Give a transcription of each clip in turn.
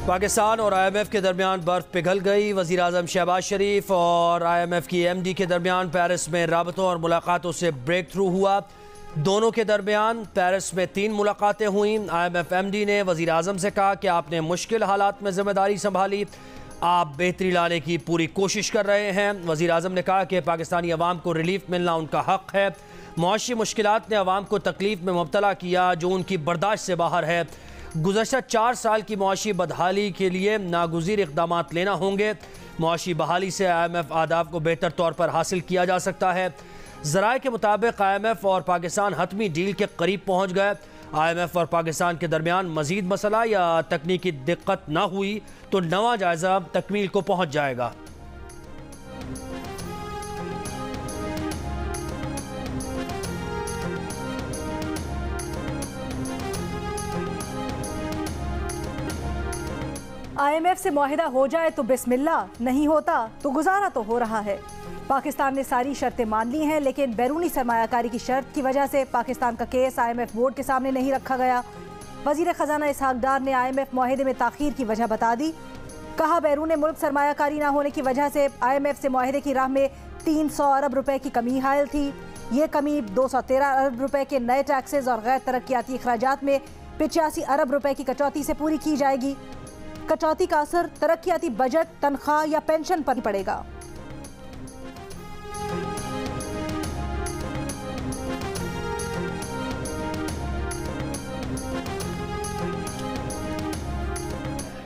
पाकिस्तान और IMF के दरमियान बर्फ पिघल गई। वज़ीर आज़म शहबाज शरीफ और IMF की MD के दरमियान पेरिस में राबतों और मुलाकातों से ब्रेक थ्रू हुआ। दोनों के दरमियान पेरिस में 3 मुलाकातें हुईं। IMF MD ने वज़ीर आज़म से कहा कि आपने मुश्किल हालात में जिम्मेदारी संभाली, आप बेहतरी लाने की पूरी कोशिश कर रहे हैं। वज़ीर आज़म ने कहा कि पाकिस्तानी अवाम को रिलीफ मिलना उनका हक़ है। मुआशी मुश्किलात ने अवाम को तकलीफ में मुब्तला किया जो उनकी बर्दाश्त से बाहर है। गुज़श्ता 4 साल की मुआशी बदहाली के लिए नागुज़ीर इक़दामात लेना होंगे। मुआशी बहाली से IMF अहदाफ को बेहतर तौर पर हासिल किया जा सकता है। ज़राए के मुताबिक IMF और पाकिस्तान हतमी डील के करीब पहुँच गए। IMF और पाकिस्तान के दरमियान मज़ीद मसला या तकनीकी दिक्कत न हुई तो नवा जायज़ा तकमील को पहुँच जाएगा। IMF से मुआहिदा हो जाए तो बिस्मिल्लाह, नहीं होता तो गुजारा तो हो रहा है। पाकिस्तान ने सारी शर्तें मान ली हैं, लेकिन बैरूनी सरमायाकारी की शर्त की वजह से पाकिस्तान का केस IMF बोर्ड के सामने नहीं रखा गया। वज़ीर ख़जाना इसहाक डार ने IMF मुआहिदे में ताख़ीर की वजह बता दी। कहा बैरून मुल्क सरमायाकारी ना होने की वजह से IMF से मुआहिदे की राह में 300 अरब रुपए की कमी हायल थी। ये कमी 213 अरब रुपए के नए टैक्सेस और गैर तरक्याती अखराजात में 85 अरब रुपए की कटौती से पूरी की जाएगी। कटौती का असर तरक्याती बजट, तनख्वाह या पेंशन पर पड़ेगा।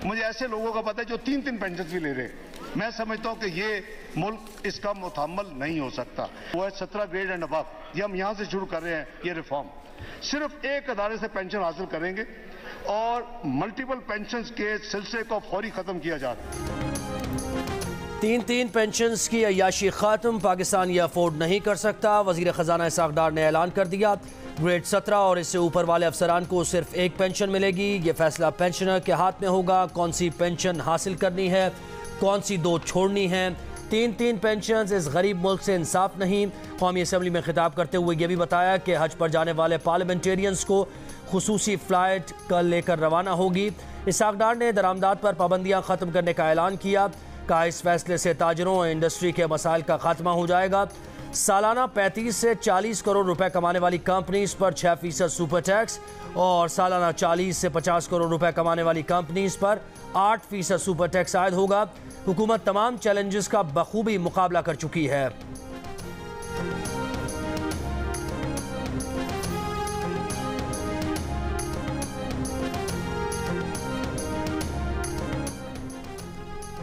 मुझे ऐसे लोगों का पता है जो 3-3 पेंशन भी ले रहे हैं। मैं समझता हूं कि ये मुल्क इसका मुतहम्मल नहीं हो सकता। वो है 17 ग्रेड एंड अबव। ये हम यहां से शुरू कर रहे हैं। ये रिफॉर्म सिर्फ एक अदारे से पेंशन हासिल करेंगे और मल्टीपल पेंशन्स के सिलसिले को फौरी खत्म किया जा रहा है। 3-3 पेंशन्स की अय्याशी खत्म, पाकिस्तान ये अफोर्ड नहीं कर सकता। वज़ीर ख़जाना इसहाक डार ने ऐलान कर दिया ग्रेड 17 और इससे ऊपर वाले अफसरान को सिर्फ एक पेंशन मिलेगी। ये फैसला पेंशनर के हाथ में होगा कौन सी पेंशन हासिल करनी है, कौन सी 2 छोड़नी है। 3-3 पेंशन इस गरीब मुल्क से इंसाफ नहीं। कौमी असम्बली में खिताब करते हुए यह भी बताया कि हज पर जाने वाले पार्लियामेंटेरियंस को खुसूसी फ़्लाइट कल लेकर रवाना होगी। इसहाक डार ने दरामदात पर पाबंदियाँ ख़त्म करने का ऐलान किया। कहा इस फैसले से ताजरों और इंडस्ट्री के मसाइल का खात्मा हो जाएगा। सालाना 35 से 40 करोड़ रुपए कमाने वाली कंपनीज पर 6% सुपर टैक्स और सालाना 40 से 50 करोड़ रुपए कमाने वाली कंपनीज पर 8% सुपर टैक्स आयद होगा। हुकूमत तमाम चैलेंजेस का बखूबी मुकाबला कर चुकी है।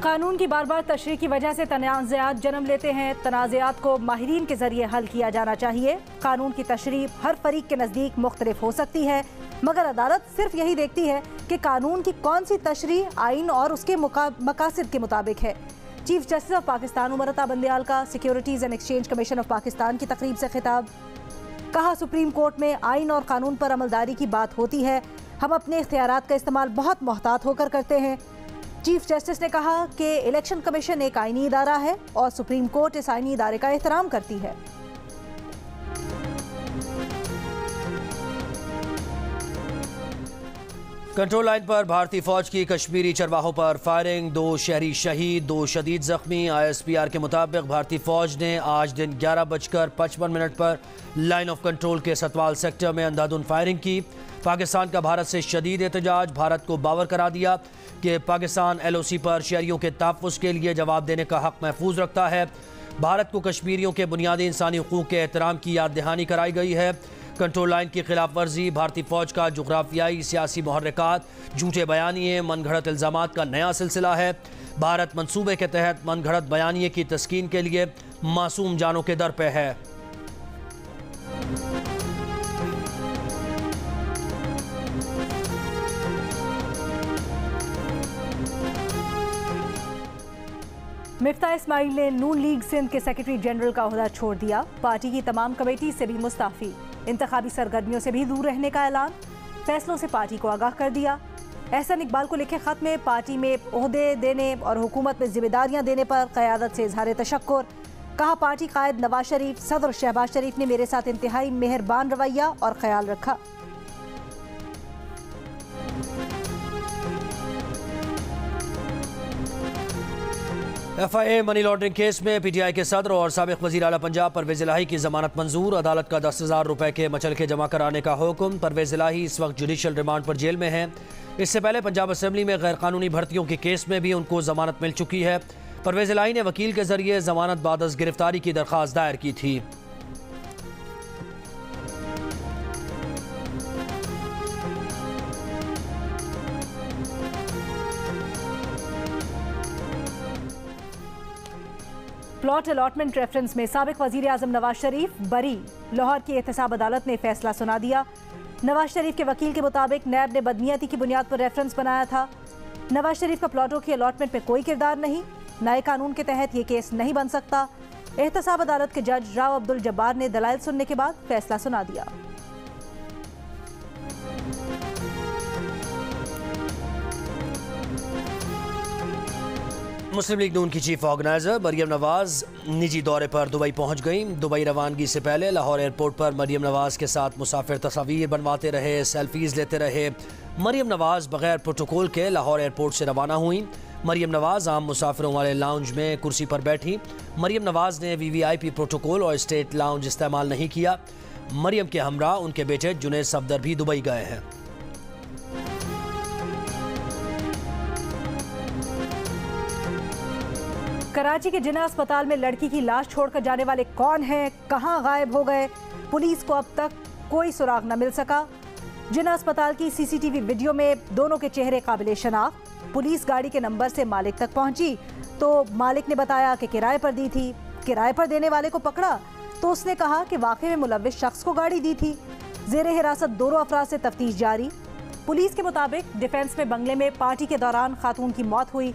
कानून की बार बार तशरीह की वजह से तनाज़ात जन्म लेते हैं। तनाज़ात को माहिरीन के जरिए हल किया जाना चाहिए। कानून की तशरीह हर फरीक के नज़दीक मुख्तलिफ हो सकती है, मगर अदालत सिर्फ यही देखती है कि कानून की कौन सी तशरीह आइन और उसके मकासद के मुताबिक है। Chief justice of Pakistan Umar Ata Bandial का securities and exchange commission of Pakistan की तकरीब से खिताब। कहा सुप्रीम कोर्ट में आइन और कानून पर अमलदारी की बात होती है, हम अपने इख्तियारात का इस्तेमाल बहुत मोहतात होकर करते हैं। चीफ जस्टिस ने कहा कि इलेक्शन कमीशन एक आईनी इदारा है और सुप्रीम कोर्ट इस आईनी इदारे का एहतराम करती है। कंट्रोल लाइन पर भारतीय फौज की कश्मीरी चरवाहों पर फायरिंग, 2 शहरी शहीद, 2 शदीद जख्मी। ISPR के मुताबिक भारतीय फौज ने आज दिन 11:55 पर लाइन ऑफ कंट्रोल के सतवाल सेक्टर में अंधाधुंध फायरिंग की। पाकिस्तान का भारत से शदीद एहतजाज, भारत को बावर करा दिया कि पाकिस्तान LOC पर शहरियों के तहफ़्फ़ुज़ के लिए जवाब देने का हक़ महफूज रखता है। भारत को कश्मीरियों के बुनियादी इंसानी हुकूक़ के एहतराम की याद दहानी कराई गई है। कंट्रोल लाइन की खिलाफ वर्जी, भारतीय फ़ौज का जुग़राफ़ियाई सियासी मुहर्रिकात, झूठे बयानिए, मनगढ़ंत इल्ज़ामात का नया सिलसिला है। भारत मंसूबे के तहत मनगढ़ंत बयानिए की तस्कीन के लिए मासूम जानों के दर पे है। मिफ्ता इस्माइल ने नून लीग सिंध के सेक्रेटरी जनरल का ओहदा छोड़ दिया। पार्टी की तमाम कमेटी से भी मुस्ताफ़ी, इंतखाबी सरगर्मियों से भी दूर रहने का ऐलान। फैसलों से पार्टी को आगाह कर दिया। एहसन इकबाल को लिखे खत में पार्टी में ओहदे देने और हुकूमत में जिम्मेदारियां देने पर क़यादत से इजहार तशक्कुर। कहा पार्टी कायद नवाज शरीफ, सदर शहबाज शरीफ ने मेरे साथ इंतहाई मेहरबान रवैया और ख्याल रखा। FIA मनी लॉन्ड्रिंग केस में PTI के सदर और साबिक वज़ीर आला पंजाब परवेज़ इलाही की जमानत मंजूर। अदालत का 10,000 रुपए के मचलके जमा कराने का हुक्म। परवेज़ इलाही इस वक्त जुडिशल रिमांड पर जेल में हैं। इससे पहले पंजाब असेंबली में गैर कानूनी भर्तियों के केस में भी उनको जमानत मिल चुकी है। परवेज़ इलाही ने वकील के जरिए जमानत बाद गिरफ्तारी की दरख्वास्त दायर की थी। प्लॉट अलॉटमेंट रेफरेंस में साबिक वजीर आजम नवाज शरीफ बरी। लाहौर की एहतसाब अदालत ने फैसला सुना दिया। नवाज शरीफ के वकील के मुताबिक नैब ने बदनीयती की बुनियाद पर रेफरेंस बनाया था। नवाज शरीफ का प्लॉटों की अलॉटमेंट में कोई किरदार नहीं। नए कानून के तहत ये केस नहीं बन सकता। एहतसाब अदालत के जज राव अब्दुल जब्बार ने दलाइल सुनने के बाद फैसला सुना दिया। मुस्लिम लीग नून की चीफ ऑर्गेनाइजर मरियम नवाज निजी दौरे पर दुबई पहुंच गई। दुबई रवानगी से पहले लाहौर एयरपोर्ट पर मरियम नवाज के साथ मुसाफिर तस्वीर बनवाते रहे, सेल्फीज लेते रहे। मरियम नवाज बगैर प्रोटोकॉल के लाहौर एयरपोर्ट से रवाना हुई। मरियम नवाज आम मुसाफिरों वाले लाउंज में कुर्सी पर बैठी। मरियम नवाज ने VVIP प्रोटोकॉल और स्टेट लाउंज इस्तेमाल नहीं किया। मरियम के हमरा उनके बेटे जुनैद सफदर भी दुबई गए हैं। कराची के जिन्ना अस्पताल में लड़की की लाश छोड़कर जाने वाले कौन हैं, कहां गायब हो गए, पुलिस को अब तक कोई सुराग न मिल सका। जिन्ना अस्पताल की CCTV वीडियो में दोनों के चेहरे काबिले शनाख्त। पुलिस गाड़ी के नंबर से मालिक तक पहुंची तो मालिक ने बताया कि किराए पर दी थी। किराए पर देने वाले को पकड़ा तो उसने कहा कि वाकई में मुलव्विस शख्स को गाड़ी दी थी। जेरे हिरासत दोनों अफराद से तफ्तीश जारी। पुलिस के मुताबिक डिफेंस में बंगले में पार्टी के दौरान खातून की मौत हुई।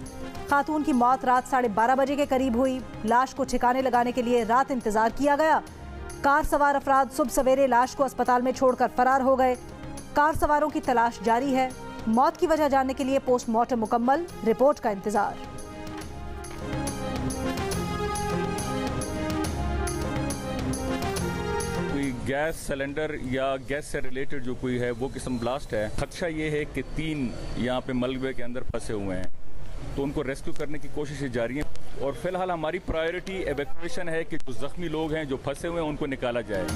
खातून की मौत रात 12:30 बजे के करीब हुई। लाश को ठिकाने लगाने के लिए रात इंतजार किया गया। कार सवार अफराद सुबह सवेरे लाश को अस्पताल में छोड़कर फरार हो गए। कार सवारों की तलाश जारी है। मौत की वजह जानने के लिए पोस्टमार्टम मुकम्मल, रिपोर्ट का इंतजार। कोई गैस सिलेंडर या गैस से रिलेटेड जो कोई है वो किस्म ब्लास्ट है। खदशा ये है कि 3 यहाँ पे मलबे के अंदर फंसे हुए हैं, तो उनको रेस्क्यू करने की कोशिशें जारी हैं। और फिलहाल हमारी प्रायोरिटी एवैक्यूएशन है कि जो जख्मी लोग हैं जो फंसे हुए हैं उनको निकाला जाए।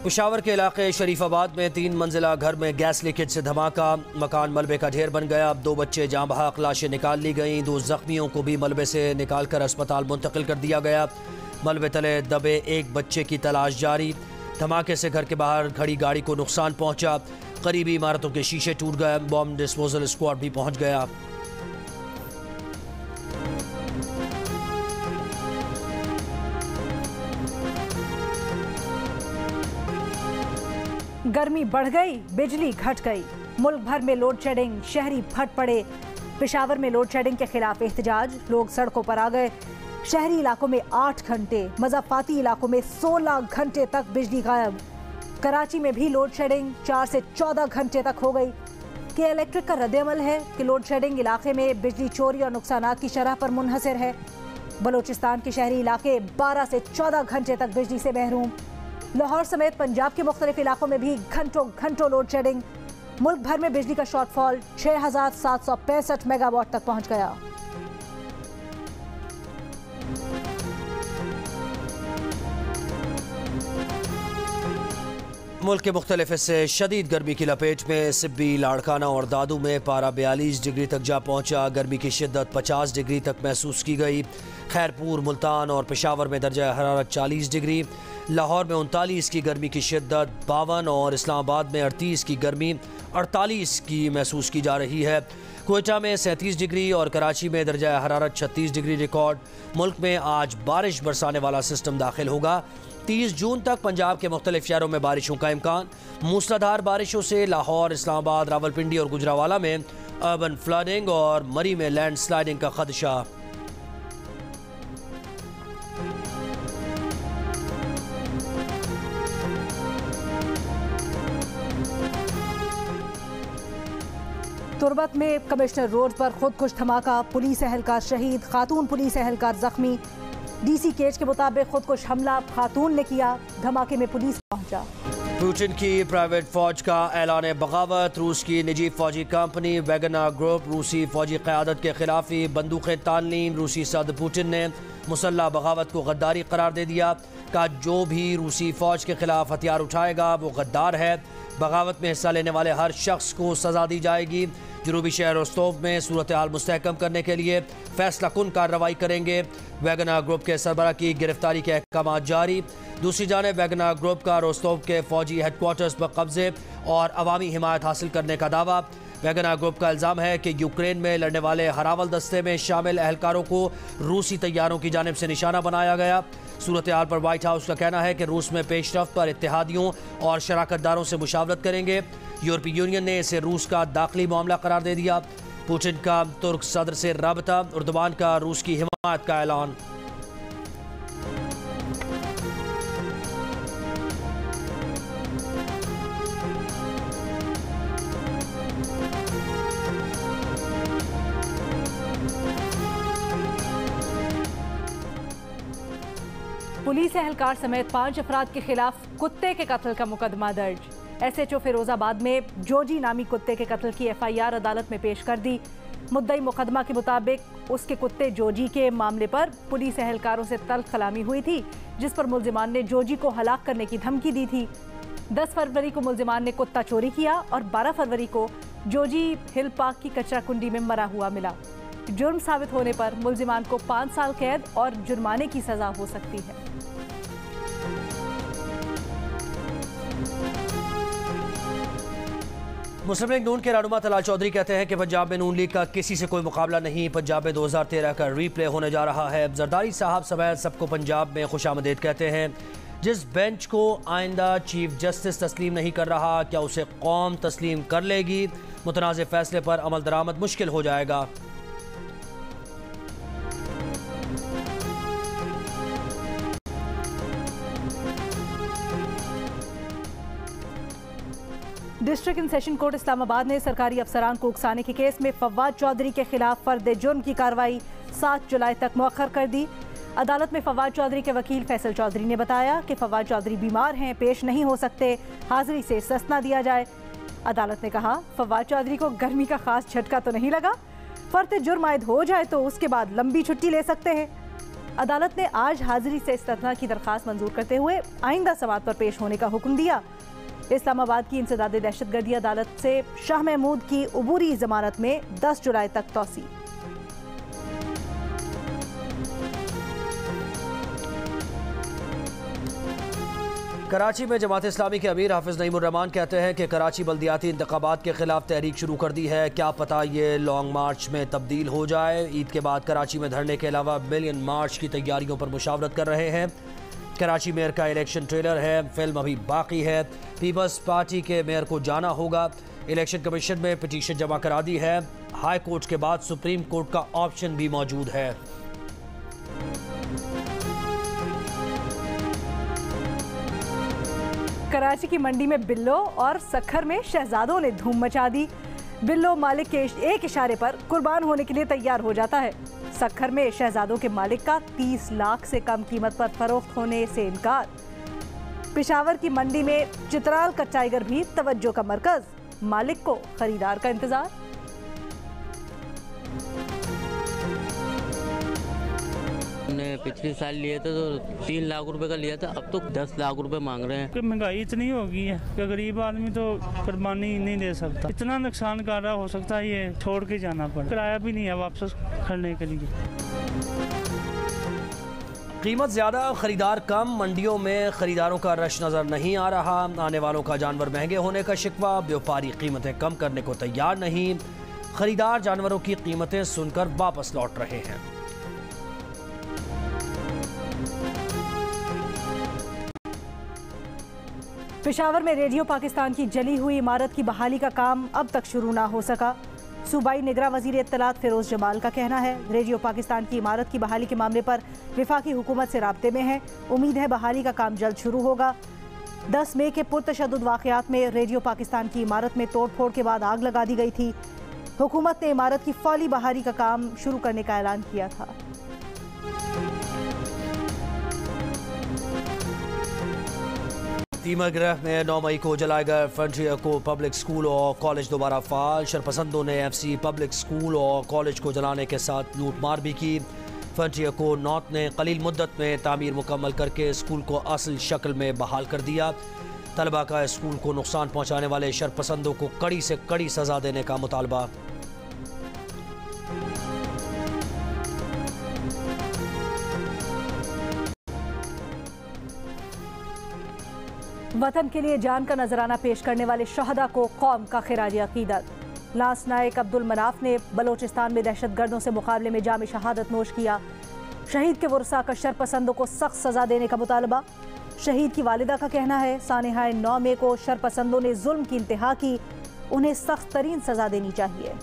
पेशावर के इलाके शरीफाबाद में 3 मंजिला घर में गैस लीकेज से धमाका। मकान मलबे का ढेर बन गया। 2 बच्चे जाँ बहक, लाशें निकाल ली गईं। 2 जख्मियों को भी मलबे से निकालकर अस्पताल मुंतकिल कर दिया गया। मलबे तले दबे एक बच्चे की तलाश जारी। धमाके से घर के बाहर खड़ी गाड़ी को नुकसान पहुंचा। करीबी इमारतों के शीशे टूट गए। बॉम्ब डिस्पोजल स्क्वाड भी पहुंच गया। गर्मी बढ़ गई, बिजली घट गई। मुल्क भर में लोड शेडिंग, शहरी फट पड़े। पेशावर में लोड शेडिंग के खिलाफ एहतजाज, लोग सड़कों पर आ गए। शहरी इलाकों में 8 घंटे, मज़ाफ़ाती इलाकों में 16 घंटे तक बिजली गायब। कराची में भी लोड शेडिंग 4 से 14 घंटे तक हो गई। के इलेक्ट्रिक का रद्द-ए-अमल है कि लोड शेडिंग इलाके में बिजली चोरी और नुकसानात की शरह पर मुनहसर है। बलोचिस्तान के शहरी इलाके 12 से 14 घंटे तक बिजली से महरूम। लाहौर समेत पंजाब के मुख्तलिफ इलाकों में भी घंटों लोड शेडिंग। मुल्क भर में बिजली का शॉर्टफॉल 6765 मेगावाट तक पहुंच गया। मुल्क के मुख्तलिफ हिस्से शदीद गर्मी की लपेट में। सिब्बी, लाड़काना और दादू में पारा 42 डिग्री तक जा पहुंचा। गर्मी की शिद्दत 50 डिग्री तक महसूस की गई। खैरपुर, मुल्तान और पेशावर में दर्जा हरारत 40 डिग्री। लाहौर में 39 की गर्मी की शिद्दत 52 और इस्लामाबाद में 38 की गर्मी 48 की महसूस की जा रही है। कोयटा में 37 डिग्री और कराची में दर्जा हरारत 36 डिग्री रिकॉर्ड। मुल्क में आज बारिश बरसाने वाला सिस्टम दाखिल होगा। 30 जून तक पंजाब के मुख्तलिफ शहरों में बारिशों का इम्कान। मूसलाधार बारिशों से लाहौर, इस्लामाबाद, रावलपिंडी और गुजरावाला में अर्बन फ्लडिंग और मरी में लैंड स्लाइडिंग का खदशा। तुरबत में कमिश्नर रोड पर खुदकुश धमाका, पुलिस एहलकार शहीद, खातून पुलिस एहलकार जख्मी। DC केज के मुताबिक खुदकुश हमला खातून ने किया। धमाके में पुलिस पहुंचा। पुतिन की प्राइवेट फौज का ऐलान बगावत। रूस की निजी फौजी कंपनी वैगनर ग्रुप रूसी फौजी क़यादत के खिलाफी बंदूकें तालीम। रूसी सदर पुतिन ने मुसल्लह बगावत को गद्दारी करार दे दिया। कहा जो भी रूसी फौज के खिलाफ हथियार उठाएगा वो गद्दार है। बगावत में हिस्सा लेने वाले हर शख्स को सजा दी जाएगी। जनूबी शहर रोस्तोव में सूरत हाल मुस्तहकम करने के लिए फैसला कुन कार्रवाई करेंगे। वैगनर ग्रुप के सरबराह की गिरफ्तारी के अहकाम जारी। दूसरी जानिब वैगनर ग्रुप का रोस्तोव के फौजी हेडक्वार्टर्स पर कब्जे और अवामी हिमायत हासिल करने का दावा। वैगनर ग्रुप का इल्ज़ाम है कि यूक्रेन में लड़ने वाले हरावल दस्ते में शामिल एहलकारों को रूसी तैयारों की जानिब से निशाना बनाया गया। सूरत हाल पर व्हाइट हाउस का कहना है कि रूस में पेशरफ्त पर इत्तेहादियों और शराकतदारों से मुशावरत करेंगे। यूरोपीय यूनियन ने इसे रूस का दाखिली मामला करार दे दिया। पुतिन का तुर्क सदर से राबता। उर्दुबान का रूस की हिमायत का ऐलान। पुलिस एहलकार समेत 5 अफराद के खिलाफ कुत्ते के कत्ल का मुकदमा दर्ज। SHO फिरोजाबाद में जोजी नामी कुत्ते के कत्ल की FIR अदालत में पेश कर दी। मुद्दई मुकदमा के मुताबिक उसके कुत्ते जोजी के मामले पर पुलिस एहलकारों से तल्ख कलामी हुई थी, जिस पर मुल्जिमान ने जोजी को हलाक करने की धमकी दी थी। 10 फरवरी को मुल्जिमान ने कुत्ता चोरी किया और 12 फरवरी को जोजी हिल पार्क की कचरा कुंडी में मरा हुआ मिला। जुर्म साबित होने पर मुल्जिमान को 5 साल कैद और जुर्माने की सजा हो सकती है। मुस्लिम लीग नून के रहनुमा तलाल चौधरी कहते हैं कि पंजाब में नून लीग का किसी से कोई मुकाबला नहीं। पंजाब में 2013 का रीप्ले होने जा रहा है। जरदारी साहब समेत सबको पंजाब में खुशामदीद कहते हैं। जिस बेंच को आइंदा चीफ जस्टिस तस्लीम नहीं कर रहा, क्या उसे कौम तस्लीम कर लेगी? मुतनाज़ फैसले पर अमल दरामद मुश्किल हो जाएगा। District and session court Islamabad ने सरकारी अफसरान को उकसाने के केस में फवाद चौधरी के खिलाफ फर्द जुर्म की कार्रवाई 7 जुलाई तक मुअख्खर कर दी। अदालत में फवाद चौधरी के वकील फैसल चौधरी ने बताया कि फवाद चौधरी बीमार हैं, पेश नहीं हो सकते, हाजिरी से इस्तिस्ना दिया जाए। अदालत ने कहा फवाद चौधरी को गर्मी का खास झटका तो नहीं लगा, फर्द जुर्म आयद हो जाए तो उसके बाद लंबी छुट्टी ले सकते हैं। अदालत ने आज हाजिरी से इस्तिस्ना की दरख्वास्त मंजूर करते हुए आइंदा समाअत पर पेश होने का हुक्म दिया। इस्लामाबाद की इंसदादे दहशतगर्दी अदालत से शाह महमूद की उबूरी जमानत में 10 जुलाई तक तौसी। कराची में जमात इस्लामी के अमीर हाफिज नईमुर रहमान कहते हैं कि कराची बल्दियाती इंतखाबात के खिलाफ तहरीक शुरू कर दी है। क्या पता ये लॉन्ग मार्च में तब्दील हो जाए। ईद के बाद कराची में धरने के अलावा मिलियन मार्च की तैयारियों पर मुशावरत कर रहे हैं। कराची मेयर का इलेक्शन ट्रेलर है, फिल्म अभी बाकी है। पीपल्स पार्टी के मेयर को जाना होगा। इलेक्शन कमीशन में पिटीशन जमा करा दी है। हाई कोर्ट के बाद सुप्रीम कोर्ट का ऑप्शन भी मौजूद है। कराची की मंडी में बिल्लो और सखर में शहजादों ने धूम मचा दी। बिल्लो मालिक के एक इशारे पर कुर्बान होने के लिए तैयार हो जाता है। सखर में शहजादों के मालिक का 30 लाख से कम कीमत पर फरोख्त होने से इनकार। पेशावर की मंडी में चित्राल का टाइगर भी तवज्जो का मरकज, मालिक को खरीदार का इंतजार। हमने पिछले साल लिए थे तो 3 लाख रुपए का लिया था, अब तो 10 लाख रुपए मांग रहे हैं। महंगाई इतनी हो गई है कि गरीब आदमी तो कुर्बानी नहीं दे सकता। इतना नुकसान कर रहा हो सकता है ये छोड़ के जाना पड़े। किराया भी नहीं है वापस करने के लिए। कीमत ज़्यादा, खरीदार कम। मंडियों में खरीदारों का रश नज़र नहीं आ रहा। आने वालों का जानवर महंगे होने का शिकवा। व्यापारी कीमतें कम करने को तैयार नहीं। खरीदार जानवरों की कीमतें सुनकर वापस लौट रहे हैं। पेशावर में रेडियो पाकिस्तान की जली हुई इमारत की बहाली का काम अब तक शुरू ना हो सका। सूबाई निगरां वज़ीर इत्तलात फिरोज जमाल का कहना है रेडियो पाकिस्तान की इमारत की बहाली के मामले पर विफाकी हुकूमत से राब्ते में है। उम्मीद है बहाली का काम जल्द शुरू होगा। 10 मई के पुरतशद्दुद वाक़यात में रेडियो पाकिस्तान की इमारत में तोड़ फोड़ के बाद आग लगा दी गई थी। हुकूमत ने इमारत की फौरी बहाली का काम शुरू करने का ऐलान किया था। तीमर ग्रह में 9 मई को जलाए गए फ्रंटियर को पब्लिक स्कूल और कॉलेज दोबारा फाल। शरपसंदों ने एफसी पब्लिक स्कूल और कॉलेज को जलाने के साथ लूटमार भी की। फ्रंटियर को नॉर्थ ने कलील मुद्दत में तामीर मुकम्मल करके स्कूल को असल शक्ल में बहाल कर दिया। तलबा का स्कूल को नुकसान पहुंचाने वाले शरपसंदों को कड़ी से कड़ी सजा देने का मुतालबा। वतन के लिए जान का नजराना पेश करने वाले शहदा को कौम का खिराज अकीदत। लांस नायक अब्दुल मनाफ ने बलोचिस्तान में दहशतगर्दों से मुकाबले में जाम शहादत नोश किया। शहीद के वरसा का शरपसंदों को सख्त सजा देने का मुतालबा। शहीद की वालिदा का कहना है सानिहाए 9 मई को शरपसंदों ने जुल्म की इंतहा की, उन्हें सख्त तरीन सजा देनी चाहिए।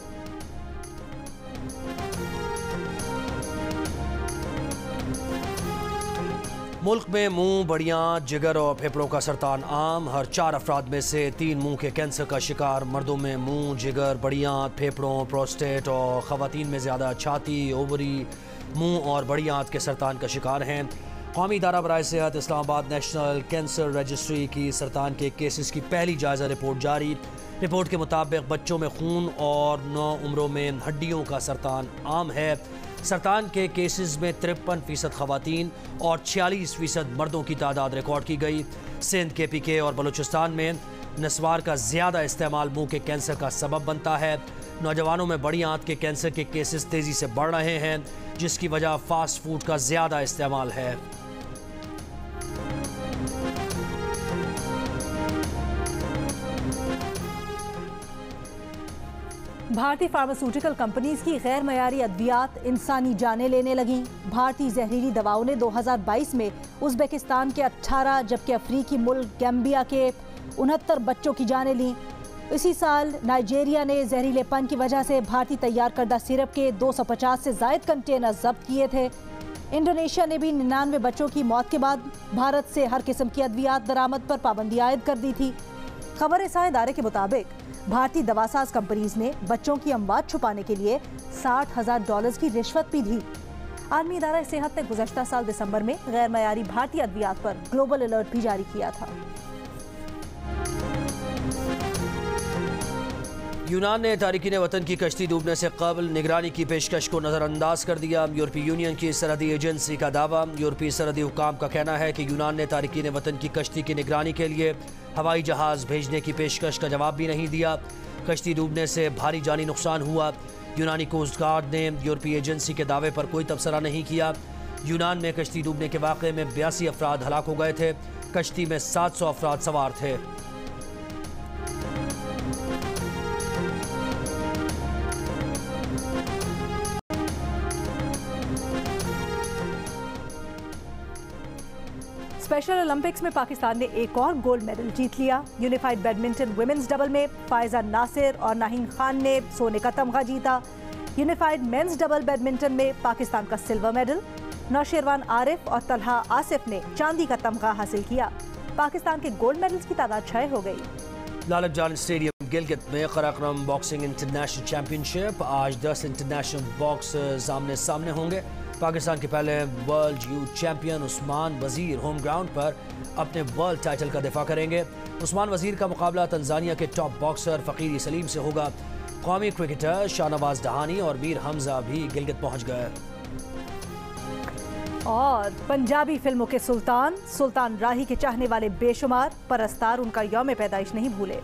मुल्क में मुंह, बड़ियाँ, जिगर और फेफड़ों का सरतान आम। हर 4 अफराद में से 3 मुंह के कैंसर का शिकार। मर्दों में मुंह, जिगर, बड़ियाँ, फेफड़ों, प्रोस्टेट और ख़वातीन में ज़्यादा छाती, ओवरी, मुंह और बड़ियाँ के सरतान का शिकार हैं। कौमी इदारा बराए सेहत इस्लामाबाद नेशनल कैंसर रजिस्ट्री की सरतान के केसेस की पहली जायज़ा रिपोर्ट जारी। रिपोर्ट के मुताबिक बच्चों में खून और नौउम्रों में हड्डियों का सरतान आम है। सरतान के केसेस में 53% ख़वातीन और 46% मर्दों की तादाद रिकॉर्ड की गई। सिंध, KPK और बलूचिस्तान में नस्वार का ज़्यादा इस्तेमाल मुंह के कैंसर का सबब बनता है। नौजवानों में बड़ी आंत के कैंसर के केसेस तेज़ी से बढ़ रहे हैं, जिसकी वजह फास्ट फूड का ज़्यादा इस्तेमाल है। भारतीय फार्मास्यूटिकल कंपनीज की गैर मयारी अद्वियात इंसानी जानें लेने लगी। भारतीय जहरीली दवाओं ने 2022 में उज़्बेकिस्तान के 18 जबकि अफ्रीकी मुल्क गैम्बिया के 69 बच्चों की जानें लीं। इसी साल नाइजीरिया ने जहरीलेपन की वजह से भारतीय तैयार करदा सिरप के 250 से ज़ायद कंटेनर जब्त किए थे। इंडोनेशिया ने भी 99 बच्चों की मौत के बाद भारत से हर किस्म की अद्वियात दरामद पर पाबंदी आयद कर दी थी। खबर सां इदारे के मुताबिक भारतीय दवासाज कंपनीज ने बच्चों की अमवात छुपाने के लिए $60,000 की रिश्वत भी दी। आलमी इदारा सेहत ने गुज़श्ता साल दिसंबर में गैर मयारी भारतीय अद्वियात पर ग्लोबल अलर्ट भी जारी किया था। यूनान ने तारिकीन वतन की कश्ती डूबने से कबल निगरानी की पेशकश को नज़रअंदाज कर दिया। यूरोपीय यूनियन की सरहदी एजेंसी का दावा। यूरोपीय सरहदी हुकाम का कहना है कि यूनान ने तारिकीन वतन की कश्ती की निगरानी के लिए हवाई जहाज़ भेजने की पेशकश का जवाब भी नहीं दिया। कश्ती डूबने से भारी जानी नुकसान हुआ। यूनानी कोस्ट गार्ड ने यूरोपीय एजेंसी के दावे पर कोई तबसरा नहीं किया। यूनान में कश्ती डूबने के वाक़े में 82 अफराद हलाक हो गए थे। कश्ती में 700 अफराद सवार थे। स्पेशल ओलंपिक्स में पाकिस्तान ने एक और गोल्ड मेडल जीत लिया। यूनिफाइड बैडमिंटन वुमेन्स डबल में फायजा नासिर और नाहीन खान ने सोने का तमगा जीता। यूनिफाइड मेंस डबल बैडमिंटन में पाकिस्तान का सिल्वर मेडल। नौशेरवान आरिफ और तलहा आसिफ ने चांदी का तमगा हासिल किया। पाकिस्तान के गोल्ड मेडल्स की तादाद 6 हो गई। लालक जान स्टेडियम गिलगित में कराक्रम बॉक्सिंग इंटरनेशनल चैंपियनशिप। आज 10 इंटरनेशनल बॉक्सर्स आमने सामने होंगे। पाकिस्तान के पहले वर्ल्ड यूथ चैंपियन उस्मान वजीर होम ग्राउंड पर अपने वर्ल्ड टाइटल का दिफा करेंगे। उस्मान वजीर का मुकाबला तंजानिया के टॉप बॉक्सर फ़कीर सलीम से होगा। कौमी क्रिकेटर शाहनवाज दहानी और मीर हमजा भी गिलगित पहुंच गए। और पंजाबी फिल्मों के सुल्तान राही के चाहने वाले बेशुमार, परस्तार उनका यौम पैदाइश नहीं भूले।